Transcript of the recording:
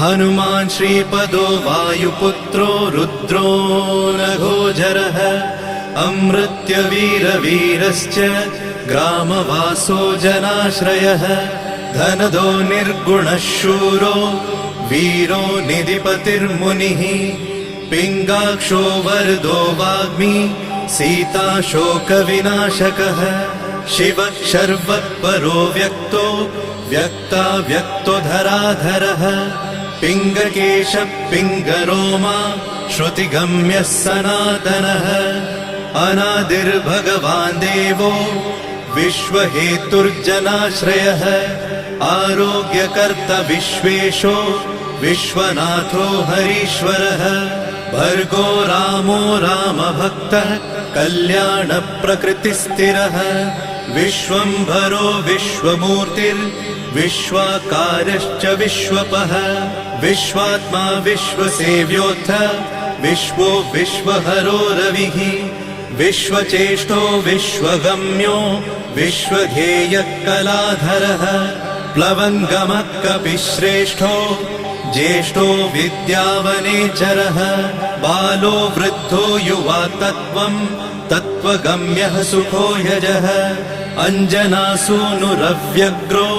हनुमान् श्रीपदो वायुपुत्रो रुद्रो नघोजरः अमृत्यवीरवीरश्च ग्रामवासो जनाश्रयः धनदो निर्गुणः शूरो वीरो निधिपतिर्मुनिः पिङ्गाक्षो वरदो वाग्मी सीताशोकविनाशकः शिवः शर्वत्परो व्यक्तो व्यक्तो धराधरः पिङ्गकेशः पिङ्गरोमा श्रुतिगम्यः सनातनः अनादिर्भगवान् देवो विश्वहेतुर्जनाश्रयः आरोग्यकर्ता विश्वेशो विश्वनाथो हरीश्वरः भर्गो रामो रामभक्तः कल्याणप्रकृतिस्थिरः विश्वम्भरो विश्वमूर्तिर्विश्वाकारश्च विश्वपः विश्वात्मा विश्वसेव्योऽथ विश्वो विश्वहरो रविः विश्वचेष्टो विश्वगम्यो विश्वध्येयः कलाधरः प्लवङ्गमः कपिश्रेष्ठो ज्येष्ठो विद्यावनेचरः बालो वृद्धो युवा तत्त्वगम्यः सुखो यजः अञ्जनासूनुरव्यग्रो